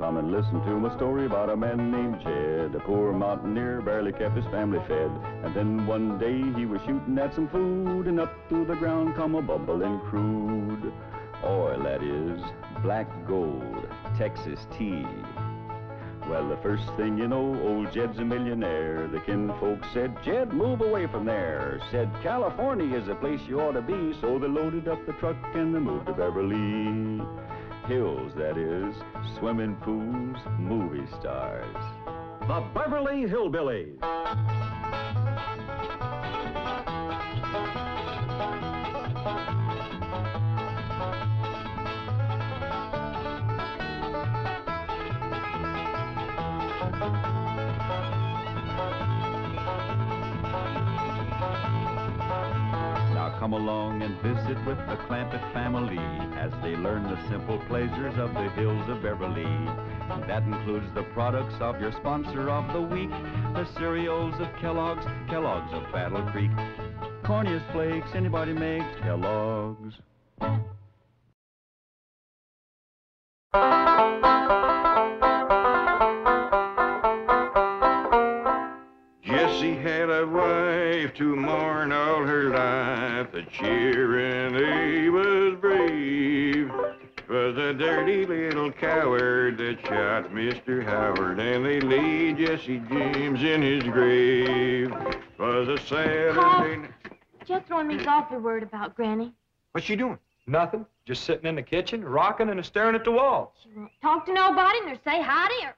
Come and listen to my story about a man named Jed. A poor mountaineer barely kept his family fed. And then one day he was shooting at some food, and up through the ground come a bubbling crude oil, that is, black gold, Texas tea. Well, the first thing you know, old Jed's a millionaire. The kinfolk said, Jed, move away from there. Said, California is the place you ought to be. So they loaded up the truck and they moved to Beverly Hills, that is, swimming pools, movie stars. The Beverly Hillbillies. Come along and visit with the Clampett family as they learn the simple pleasures of the hills of Beverly. And that includes the products of your sponsor of the week, the cereals of Kellogg's, Kellogg's of Battle Creek. Corniest flakes anybody makes, Kellogg's. Jessie had a wife to mourn all her life. The cheering he was brave. 'Twas a dirty little coward that shot Mr. Howard, and they laid Jesse James in his grave. 'Twas a Saturday. Paul, Jethro and me's awfully worried about Granny. What's she doing? Nothing. Just sitting in the kitchen, rocking and staring at the wall. She won't talk to nobody nor say hi to her.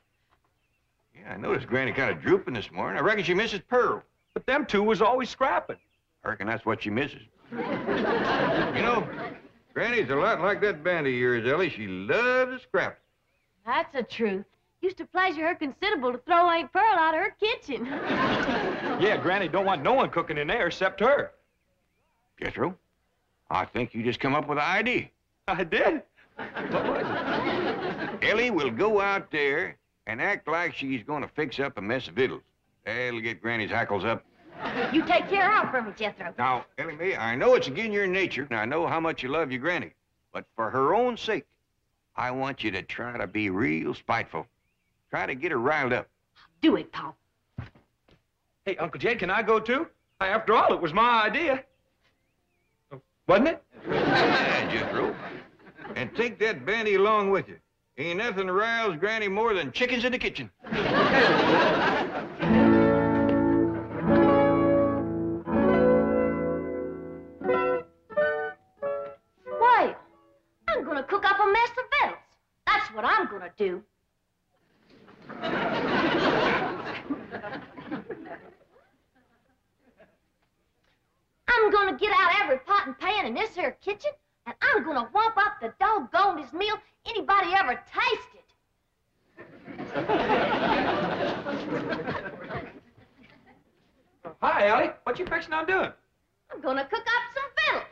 Yeah, I noticed Granny kind of drooping this morning. I reckon she misses Pearl. But them two was always scrapping. I reckon that's what she misses. You know, Granny's a lot like that band of yours, Ellie. She loves to scrap. That's the truth. Used to pleasure her considerable to throw Aunt Pearl out of her kitchen. Yeah, Granny don't want no one cooking in there except her. Jethro, I think you just come up with an idea. I did? What was it? Ellie will go out there and act like she's going to fix up a mess of victuals. That'll get Granny's hackles up. You take care of her for me, Jethro. Now, Ellie Mae, I know it's against your nature, and I know how much you love your Granny. But for her own sake, I want you to try to be real spiteful. Try to get her riled up. Do it, Paul. Hey, Uncle Jed, can I go too? After all, it was my idea. Wasn't it? Yeah, Jethro. And take that bandy along with you. Ain't nothing riles Granny more than chickens in the kitchen. Wait, I'm gonna cook up a mess of victuals. That's what I'm gonna do. I'm gonna get out every pot and pan in this here kitchen, and I'm gonna whomp up the doggonedest meal anybody ever tasted. Hi, Allie. What you fixing on doing? I'm gonna cook up some victuals.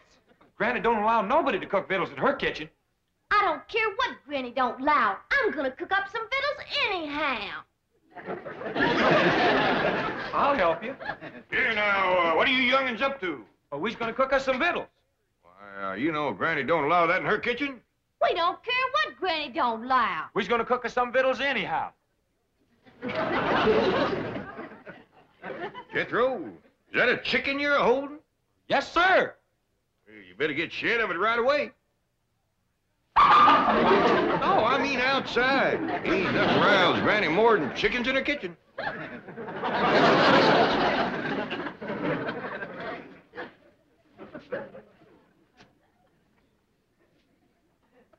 Granny don't allow nobody to cook victuals in her kitchen. I don't care what Granny don't allow. I'm gonna cook up some victuals anyhow. I'll help you. Here now, what are you young'uns up to? Well, we's gonna cook us some victuals. Why, you know Granny don't allow that in her kitchen. We don't care what Granny don't allow. We's gonna cook us some victuals anyhow. Jethro, is that a chicken you're holding? Yes, sir. Well, you better get shed of it right away. No, I mean outside. Ain't nothing riles Granny more than chickens in her kitchen.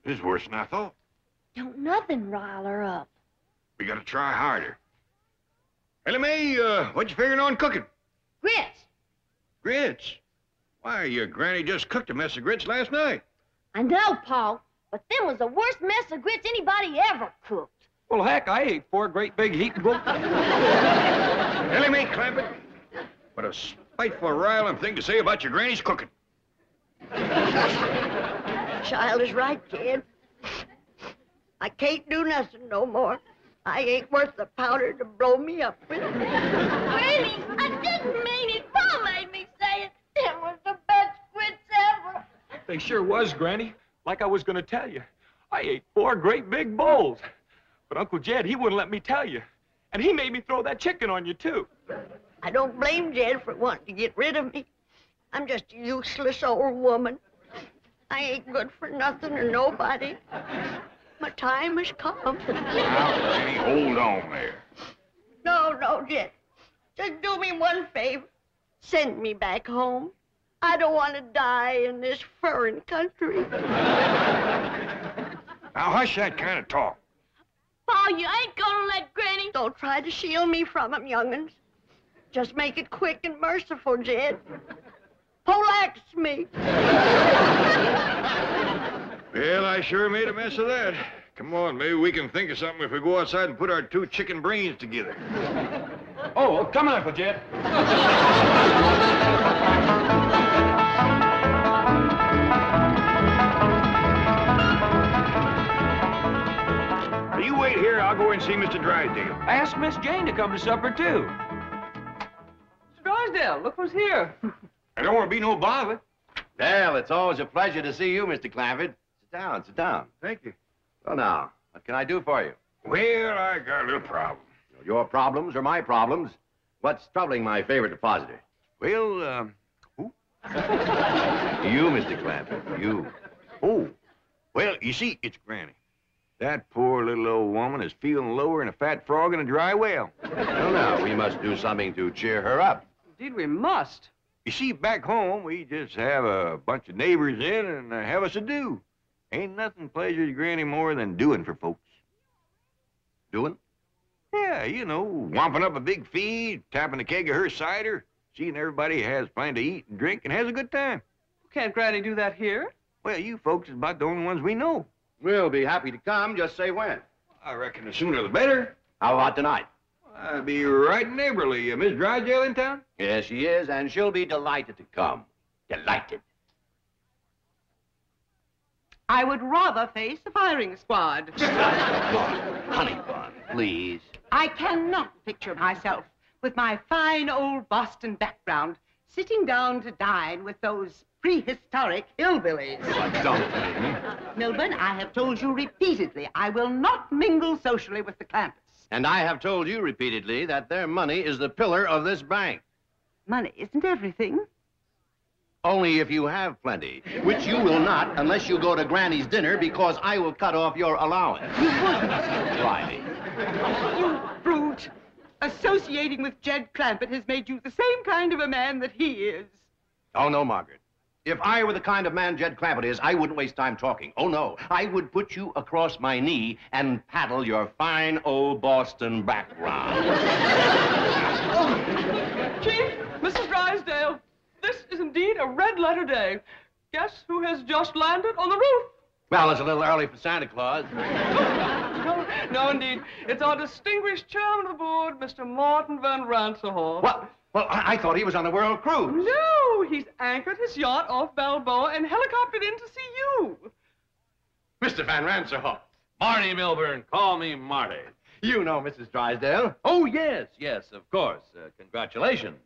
This is worse than I thought. Don't nothing rile her up. We gotta try harder. Ellie Mae, what you figuring on cooking? Grits. Grits? Why, your Granny just cooked a mess of grits last night. I know, Paul, but them was the worst mess of grits anybody ever cooked. Well, heck, I ate 4 great big heaping grits. Ellie Mae Clampett, what a spiteful, riling thing to say about your Granny's cooking. Child is right, kid. I can't do nothing no more. I ain't worth the powder to blow me up with. Granny, I didn't mean it. Paul made me say it. Them was the best grits ever. They sure was, Granny. Like I was gonna tell you. I ate 4 great big bowls. But Uncle Jed, he wouldn't let me tell you. And he made me throw that chicken on you, too. I don't blame Jed for wanting to get rid of me. I'm just a useless old woman. I ain't good for nothing or nobody. My time has come. Now, Granny, hold on there. No, Jed. Just do me one favor. Send me back home. I don't want to die in this foreign country. Now, hush that kind of talk. Pa, you ain't gonna let Granny... Don't try to shield me from him, young'uns. Just make it quick and merciful, Jed. Poleaxe me. Well, I sure made a mess of that. Come on, maybe we can think of something if we go outside and put our two chicken brains together. Oh, come on, Uncle Jed. You wait here, I'll go and see Mr. Drysdale. I asked Miss Jane to come to supper, too. Mr. Drysdale, look who's here. I don't want to be no bother. Well, it's always a pleasure to see you, Mr. Clampett. Sit down. Thank you. Well, now, what can I do for you? Well, I got a little problem. Your problems are my problems. What's troubling my favorite depositor? Well, who? You, Mr. Clampett, you. Oh. Well, you see, it's Granny. That poor little old woman is feeling lower than a fat frog in a dry well. Well, now, we must do something to cheer her up. Indeed, we must. You see, back home, we just have a bunch of neighbors in and have us a do. Ain't nothing pleasures Granny more than doing for folks. Doing? Yeah, you know, womping up a big feed, tapping a keg of her cider, seeing everybody has plenty to eat and drink and has a good time. Can't Granny do that here? Well, you folks is about the only ones we know. We'll be happy to come. Just say when. I reckon the sooner the better. How about tonight? I'll be right neighborly. Miss Drysdale in town? Yes, she is, and she'll be delighted to come. Delighted. I would rather face the firing squad. Honey bun, please. I cannot picture myself with my fine old Boston background sitting down to dine with those prehistoric hillbillies. Don't. Milburn, I have told you repeatedly I will not mingle socially with the Clampetts. And I have told you repeatedly that their money is the pillar of this bank. Money isn't everything. Only if you have plenty, which you will not unless you go to Granny's dinner because I will cut off your allowance. You wouldn't. Try me. You brute. Associating with Jed Clampett has made you the same kind of a man that he is. Oh, no, Margaret. If I were the kind of man Jed Clampett is, I wouldn't waste time talking. Oh, no. I would put you across my knee and paddle your fine old Boston background. Oh, Chief, Mrs. Drysdale, this is indeed a red-letter day. Guess who has just landed on the roof? Well, it's a little early for Santa Claus. No, indeed. It's our distinguished chairman of the board, Mr. Martin Van Ranserhorst. What? Well, I thought he was on a world cruise. No, he's anchored his yacht off Balboa and helicoptered in to see you. Mr. Van Ranserhorst. Marty Milburn, call me Marty. You know Mrs. Drysdale. Oh, yes, of course. Congratulations.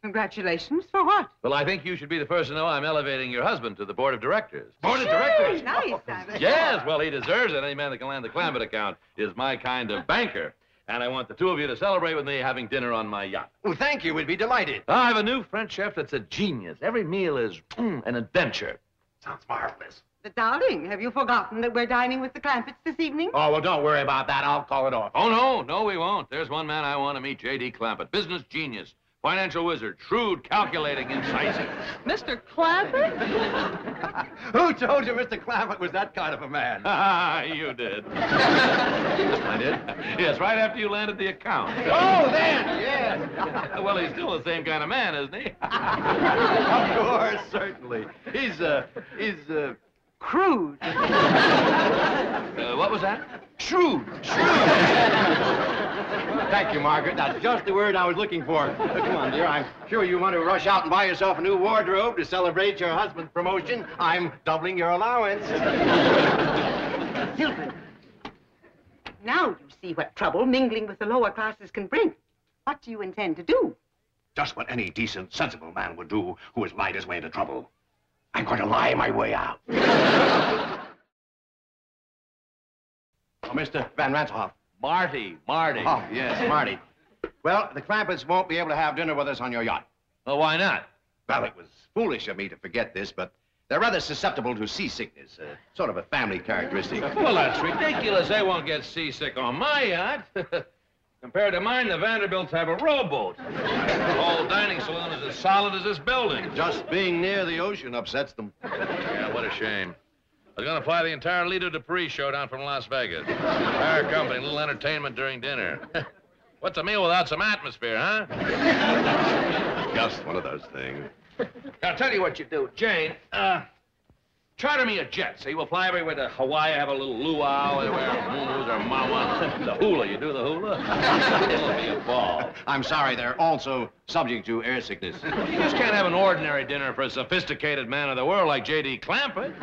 Congratulations for what? Well, I think you should be the first to know I'm elevating your husband to the board of directors. Board of directors? Nice. Yes, well, he deserves it. Any man that can land the Clampett account is my kind of banker. And I want the two of you to celebrate with me having dinner on my yacht. Well, thank you. We'd be delighted. I have a new French chef that's a genius. Every meal is an adventure. Sounds marvelous. But, darling, have you forgotten that we're dining with the Clampetts this evening? Oh, well, don't worry about that. I'll call it off. Oh, no, we won't. There's one man I want to meet, J.D. Clampett. Business genius, financial wizard, shrewd, calculating, incisive. Mr. Clampett? Who told you Mr. Clampett was that kind of a man? You did. I did? Yes, right after you landed the account. Oh, then, yes. Well, he's still the same kind of man, isn't he? Of course, certainly. He's Crude. What was that? shrewd. Thank you, Margaret. That's just the word I was looking for. Come on, dear. I'm sure you want to rush out and buy yourself a new wardrobe to celebrate your husband's promotion. I'm doubling your allowance. Hilton, now you see what trouble mingling with the lower classes can bring. What do you intend to do? Just what any decent, sensible man would do who has lied his way into trouble. I'm going to lie my way out. Oh, Mr. Van Ranselhoff, Marty. Oh, yes, Marty. Well, the Clampetts won't be able to have dinner with us on your yacht. Well, why not? Well, it was foolish of me to forget this, but they're rather susceptible to seasickness, sort of a family characteristic. Well, that's ridiculous. They won't get seasick on my yacht. Compared to mine, the Vanderbilts have a rowboat. The whole dining saloon is as solid as this building. Just being near the ocean upsets them. Yeah, what a shame. I was going to fly the entire Lido Dupree show down from Las Vegas. Entire company, a little entertainment during dinner. What's a meal without some atmosphere, huh? Just one of those things. I'll tell you what you do, Jane. Charter me a jet, see? We'll fly everywhere to Hawaii, have a little luau, everywhere, moonroos or mawa. The hula, you do the hula? It'll be a ball. I'm sorry, they're also subject to air sickness. You just can't have an ordinary dinner for a sophisticated man of the world like J.D. Clampett.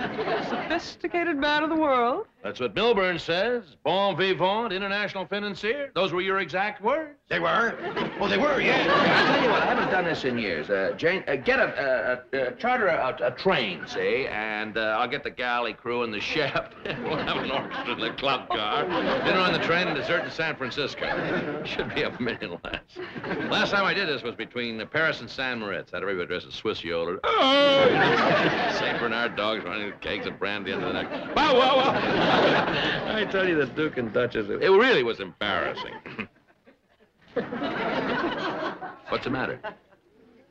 Sophisticated man of the world. That's what Milburn says. Bon vivant, international financier. Those were your exact words. They were? Oh, they were, yeah. I'll tell you what, I haven't done this in years. Jane, get charter a train, see, and I'll get the galley crew and the chef. We'll have an orchestra in the club car. Dinner on the train and dessert in San Francisco. Should be $1 million less. Last time I did this was between Paris and San Moritz. Had everybody dressed as Swiss yodelers. St. Bernard dogs running with kegs of brandy into the neck. Wow, wow, wow. I tell you, the Duke and Duchess, it really was embarrassing. What's the matter?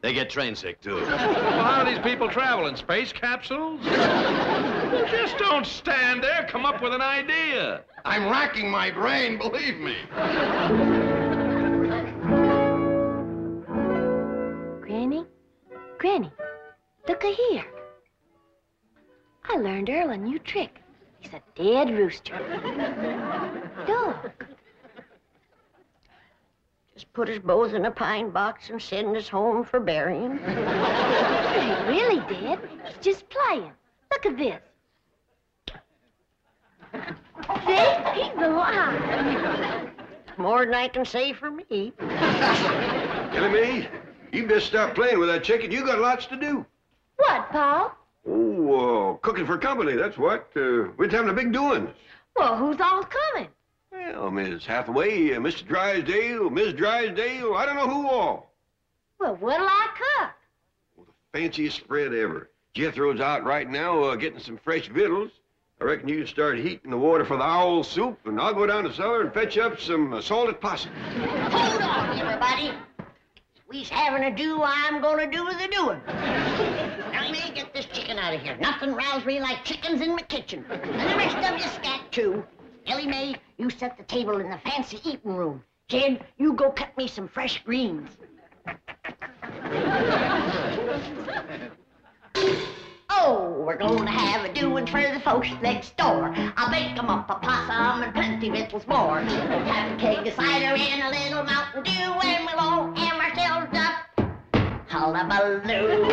They get train sick, too. Well, how do these people travel? In space capsules? Just don't stand there. Come up with an idea. I'm racking my brain, believe me. Granny, look-a here. I learned Earl a new trick. He's a dead rooster. Dog. Just put us both in a pine box and send us home for burying. He ain't really dead. He's just playing. Look at this. See? He's alive. More than I can say for me. Ellie, you best stop playing with that chicken. You got lots to do. What, Paul? Oh, cooking for company, that's what. We're having a big doings. Well, who's all coming? Well, Miss Hathaway, Mr. Drysdale, Miss Drysdale, I don't know who all. Well, what'll I cook? Well, the fanciest spread ever. Jethro's out right now getting some fresh victuals. I reckon you can start heating the water for the owl soup, and I'll go down the cellar and fetch up some salted possum. Hold on, everybody. We's having a do, I'm gonna do the doing. Now, you may get this chicken out of here. Nothing roused me like chickens in my kitchen. And the rest of you scat, too. Ellie Mae, you set the table in the fancy eating room. Jed, you go cut me some fresh greens. Oh, we're gonna have a doing for the folks next door. I'll bake 'em up a possum and plenty victuals more. We'll have a keg of cider and a little Mountain Dew, and we'll all have ourselves up hullabaloo.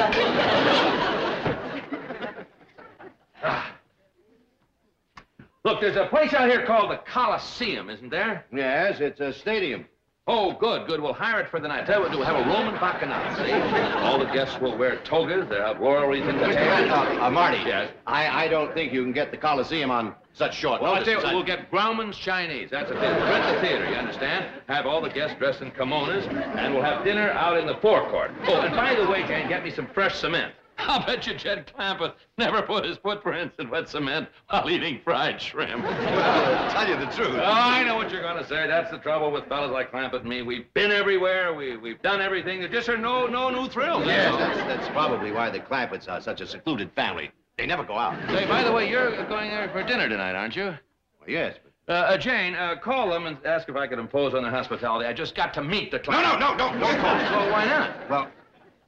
Look, there's a place out here called the Coliseum, isn't there? Yes, it's a stadium. Oh, good, good. We'll hire it for the night. Tell you what, we'll have a Roman bacchanal, see? All the guests will wear togas. They'll have laurel wreaths in their hair. Marty. Yes? I don't think you can get the Coliseum on such short Well, I'll notice. tell you what, we'll get Grauman's Chinese. That's a theater. Rent the theater, you understand? Have all the guests dressed in kimonos, and we'll have dinner out in the forecourt. Oh, and by the way, Jane, get me some fresh cement. I'll bet you Jed Clampett never put his footprints in wet cement while eating fried shrimp. Well, tell you the truth. Oh, I know what you're going to say. That's the trouble with fellas like Clampett and me. We've been everywhere. We've done everything. There just are no new thrills. Yes, that's probably why the Clampetts are such a secluded family. They never go out. Say, by the way, you're going there for dinner tonight, aren't you? Well, yes, but... Jane, call them and ask if I could impose on their hospitality. I just got to meet the Clampett. No, don't call. Well, why not? Well,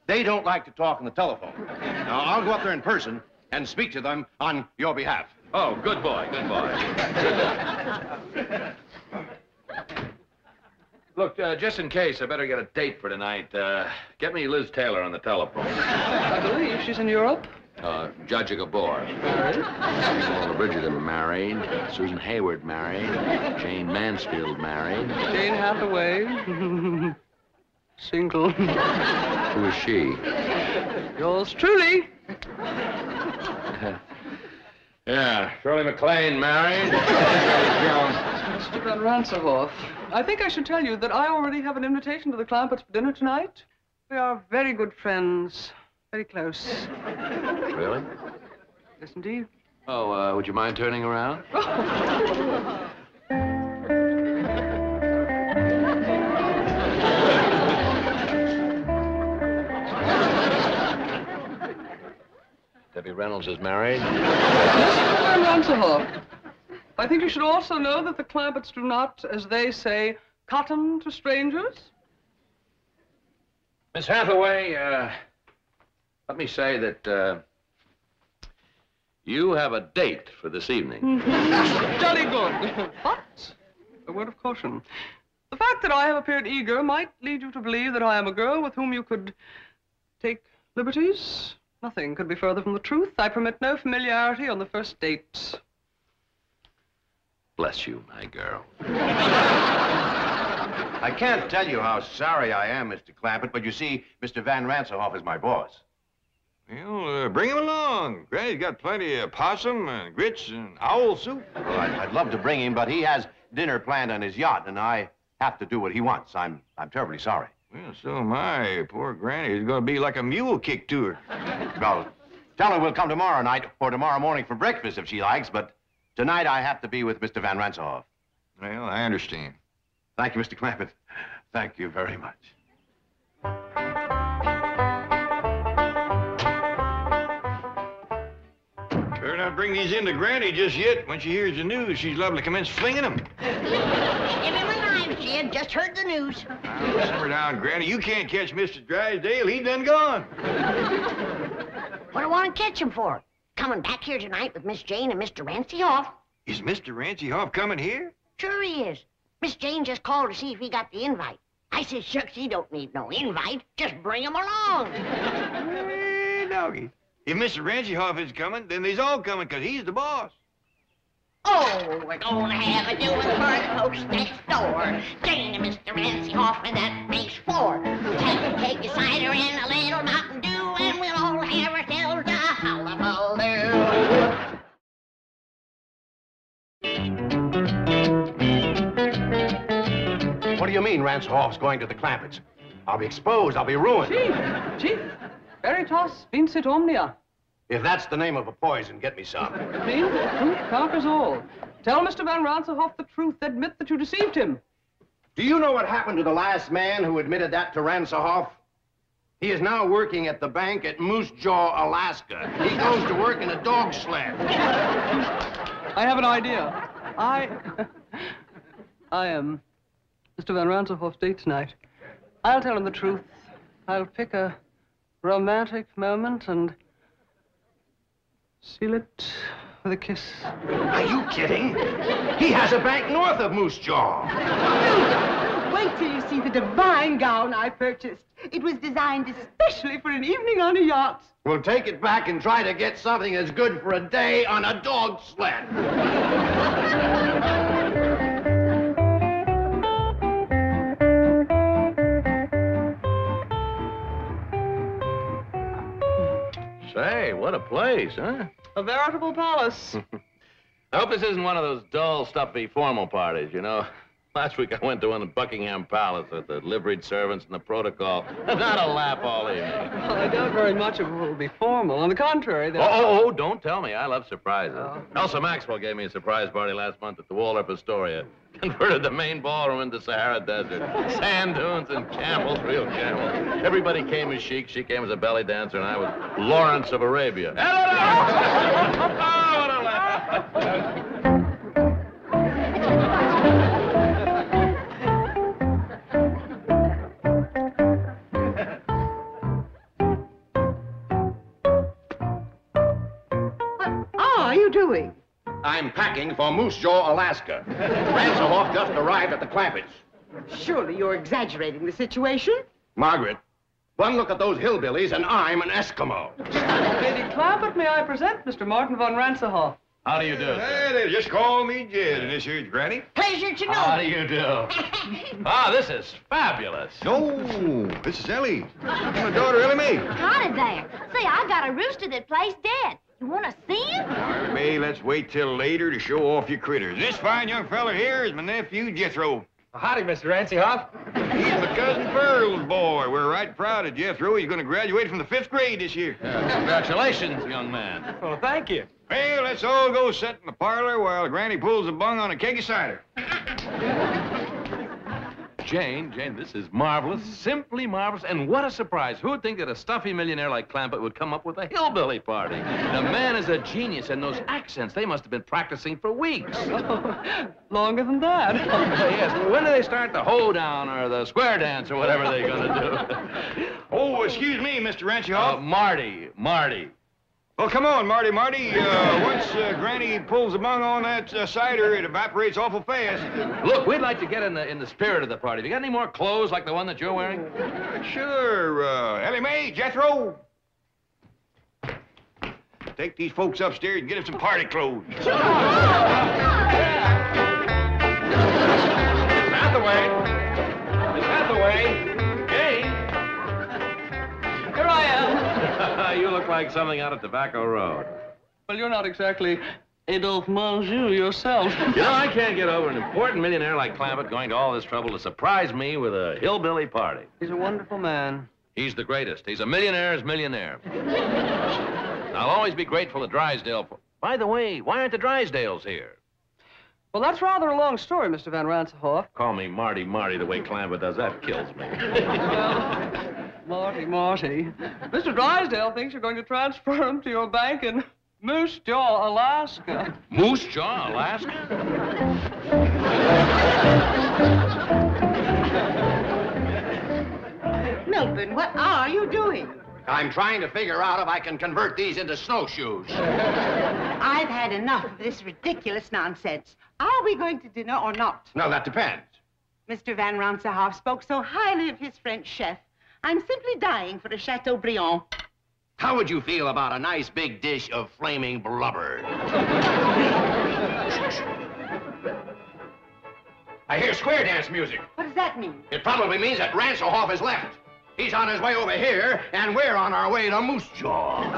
they don't like to talk on the telephone. Now, I'll go up there in person and speak to them on your behalf. Oh, good boy, good boy. Look, just in case, I better get a date for tonight. Get me Liz Taylor on the telephone. I believe she's in Europe. Judge Gabor. Paula Bridget married. Susan Hayward married. Jane Mansfield married. Jane Hathaway. Single. Who is she? Yours truly. Yeah, Shirley MacLaine married. Mr. Van Ranserhoff, I think I should tell you that I already have an invitation to the Clampetts for dinner tonight. We are very good friends, very close. Really? Yes, indeed. Oh, would you mind turning around? Debbie Reynolds is married. Mr. Van Ranserhoff, I think you should also know that the Clampetts do not, as they say, cotton to strangers. Miss Hathaway, let me say that you have a date for this evening. Jolly good. But, a word of caution. The fact that I have appeared eager might lead you to believe that I am a girl with whom you could take liberties. Nothing could be further from the truth. I permit no familiarity on the first date. Bless you, my girl. I can't tell you how sorry I am, Mr. Clampett, but you see, Mr. Van Ranserhoff is my boss. Well, bring him along. Granny's got plenty of possum and grits and owl soup. Well, I'd love to bring him, but he has dinner planned on his yacht, and I have to do what he wants. I'm terribly sorry. Well, so am I. Poor Granny is going to be like a mule kick to her. Well, tell her we'll come tomorrow night or tomorrow morning for breakfast if she likes, but tonight I have to be with Mr. Van Ranserhoff. Well, I understand. Thank you, Mr. Clampett. Thank you very much. Better not bring these in to Granny just yet. When she hears the news, she's liable to commence flinging them. Give him a knife, Jed. Just heard the news. Now, simmer down, Granny. You can't catch Mr. Drysdale. He done gone. What do I want to catch him for? Coming back here tonight with Miss Jane and Mr. Ranserhoff. Is Mr. Ranserhoff coming here? Sure he is. Miss Jane just called to see if he got the invite. I said, shucks, he don't need no invite. Just bring him along. Hey, doggy. If Mr. Ranserhoff is coming, then they's all coming, because he's the boss. Oh, we're gonna have a doing for the folks next door. Jane and Mr. Ranserhoff, and that makes 4. Take a cider and a little Mountain Dew, and we'll all have ourselves a hullabaloo. What do you mean, Ranserhoff's going to the Clampetts? I'll be exposed. I'll be ruined. Chief, veritas vincit omnia. If that's the name of a poison, get me some. Means the truth conquers all. Tell Mr. Van Ranserhoff the truth. Admit that you deceived him. Do you know what happened to the last man who admitted that to Ranserhoff? He is now working at the bank at Moose Jaw, Alaska. He goes to work in a dog sled. I have an idea. I am Mr. Van Ranserhoff's date tonight. I'll tell him the truth. I'll pick a romantic moment and seal it with a kiss. Are you kidding? He has a bank north of Moose Jaw. Wait till you see the divine gown I purchased. It was designed especially for an evening on a yacht. We'll take it back and try to get something as good for a day on a dog sled. Say, what a place, huh? A veritable palace. I hope this isn't one of those dull, stuffy, formal parties, you know. Last week I went to one at Buckingham Palace with the liveried servants and the protocol. Not a laugh all evening. Well, I doubt very much it will be formal. On the contrary, Oh, don't tell me. I love surprises. Elsa Maxwell gave me a surprise party last month at the Waldorf Astoria. Converted the main ballroom into Sahara Desert. Sand dunes and camels, real camels. Everybody came as chic. She came as a belly dancer, and I was Lawrence of Arabia. Oh, what a laugh. Doing? I'm packing for Moose Jaw, Alaska. Ranserhoff just arrived at the Clampetts. Surely you're exaggerating the situation. Margaret, one look at those hillbillies and I'm an Eskimo. Lady Clampett, may I present Mr. Martin von Ranserhoff? How do you do, sir? Hey, just call me Jed, and this here's Granny. Pleasure to know. How do you do? This is fabulous. No, this is Ellie. My daughter, Ellie Mae. Howdy there. Say, I got a rooster that plays dead. You want to see him? Now, May, let's wait till later to show off your critters. This fine young fella here is my nephew, Jethro. Howdy, Mr. Rancyhoff. He's my cousin Pearl's boy. We're right proud of Jethro. He's going to graduate from the 5th grade this year. Congratulations, young man. Well, thank you. Well, let's all go sit in the parlor while Granny pulls a bung on a keg of cider. Jane, this is marvelous, simply marvelous, and what a surprise. Who would think that a stuffy millionaire like Clampett would come up with a hillbilly party? The man is a genius, and those accents, they must have been practicing for weeks. Longer than that. Yes, when do they start the hoedown or the square dance or whatever they're going to do? Oh, excuse me, Mr. Rancyhoff. Marty. Well, come on, Marty. Once Granny pulls the bung on that cider, it evaporates awful fast. Look, we'd like to get in the spirit of the party. Have you got any more clothes like the one that you're wearing? Sure. Ellie Mae, Jethro. Take these folks upstairs and get them some party clothes. Out the way. Jane. Here I am. You look like something out of Tobacco Road. Well, you're not exactly Adolphe Menjou yourself. You know, I can't get over an important millionaire like Clampett going to all this trouble to surprise me with a hillbilly party. He's a wonderful man. He's the greatest. He's a millionaire's millionaire. I'll always be grateful to Drysdale for... By the way, why aren't the Drysdales here? Well, that's rather a long story, Mr. Van Ransenhoff. Call me Marty the way Clampett does. That kills me. Well, Marty. Mr. Drysdale thinks you're going to transfer him to your bank in Moose Jaw, Alaska. Moose Jaw, Alaska? Milburn, what are you doing? I'm trying to figure out if I can convert these into snowshoes. I've had enough of this ridiculous nonsense. Are we going to dinner or not? No, that depends. Mr. Van Ransenhoff spoke so highly of his French chef. I'm simply dying for a Chateaubriand. How would you feel about a nice big dish of flaming blubber? I hear square dance music. What does that mean? It probably means that Ranselhoff has left. He's on his way over here, and we're on our way to Moose Jaw.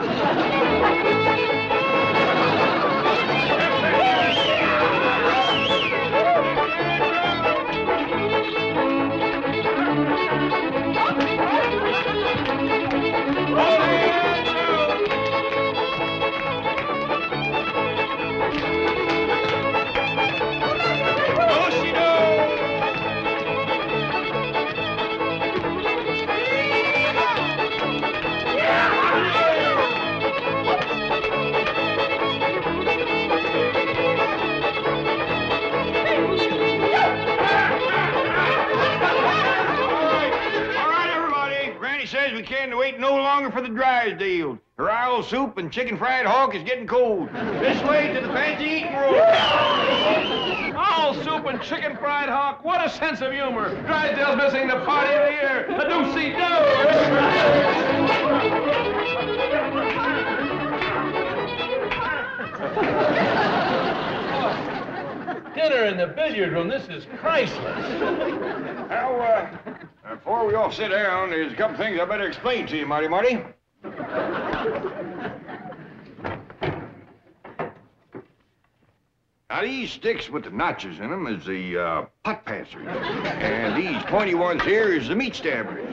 Says we can't wait no longer for the Drysdale. Her owl soup and chicken fried hawk is getting cold. This way to the fancy eating room. Owl soup and chicken fried hawk. What a sense of humor. Drysdale's missing the party of the year. A do-see-do. Dinner in the billiard room. This is priceless. Now, before we all sit down, there's a couple things I better explain to you, Marty. Now, these sticks with the notches in them is the pot passers. And these pointy ones here is the meat stabbers.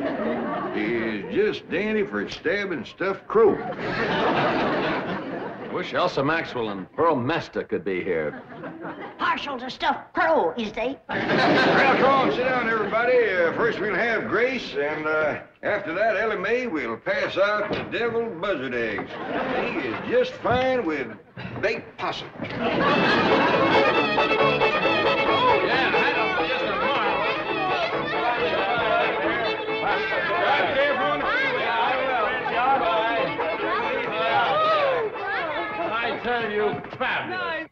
It's just dandy for stabbing stuffed crow. I wish Elsa Maxwell and Pearl Mesta could be here. Partial to stuffed crow, is they? Well, come on, sit down, everybody. First we'll have Grace, and after that, Ellie Mae will pass out the deviled buzzard eggs. He is just fine with baked possum. I tell you, fabulous.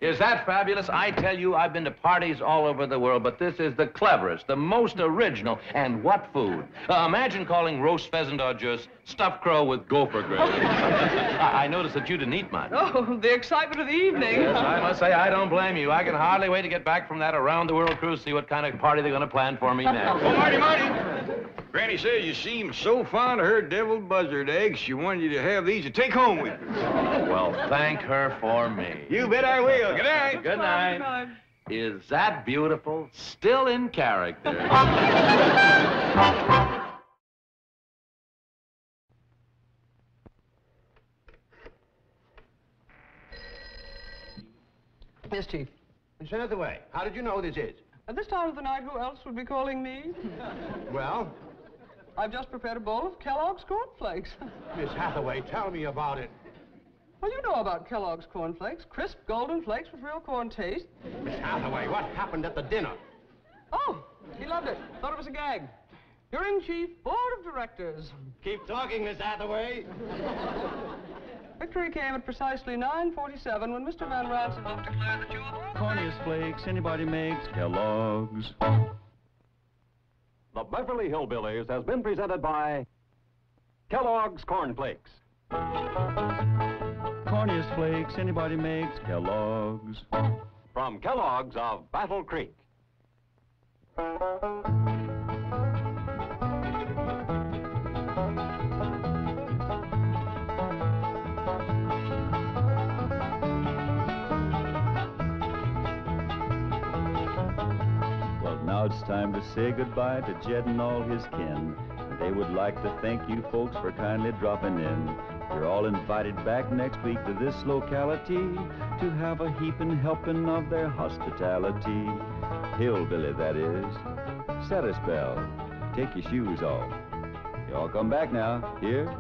Is that fabulous? I tell you, I've been to parties all over the world, but this is the cleverest, the most original, and what food? Imagine calling roast pheasant au jus stuffed crow with gopher gravy. I noticed that you didn't eat much. Oh, the excitement of the evening. Yes, I must say, I don't blame you. I can hardly wait to get back from that around-the-world cruise, see what kind of party they're going to plan for me next. Oh, Marty! Granny says you seem so fond of her deviled buzzard eggs, she wanted you to have these to take home with you. Well, thank her for me. You bet I will. Good night. Good night. Is that beautiful? Still in character. Yes, Chief. Miss Hathaway, how did you know this is? At this time of the night, who else would be calling me? Well? I've just prepared a bowl of Kellogg's cornflakes. Miss Hathaway, tell me about it. Well, you know about Kellogg's cornflakes. Crisp, golden flakes with real corn taste. Miss Hathaway, what happened at the dinner? Oh, he loved it. Thought it was a gag. You're in, Chief. Board of Directors. Keep talking, Miss Hathaway. Victory came at precisely 9:47 when Mr. Van Ransom declared that you were... Corniest flakes anybody makes, Kellogg's. The Beverly Hillbillies has been presented by Kellogg's Corn Flakes. Corniest flakes anybody makes, Kellogg's. From Kellogg's of Battle Creek. Well, now it's time to say goodbye to Jed and all his kin. They would like to thank you folks for kindly dropping in. You're all invited back next week to this locality to have a heaping helping of their hospitality. Hillbilly, that is. Set a spell. Take your shoes off. You all come back now. Here.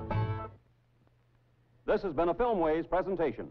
This has been a Filmways presentation.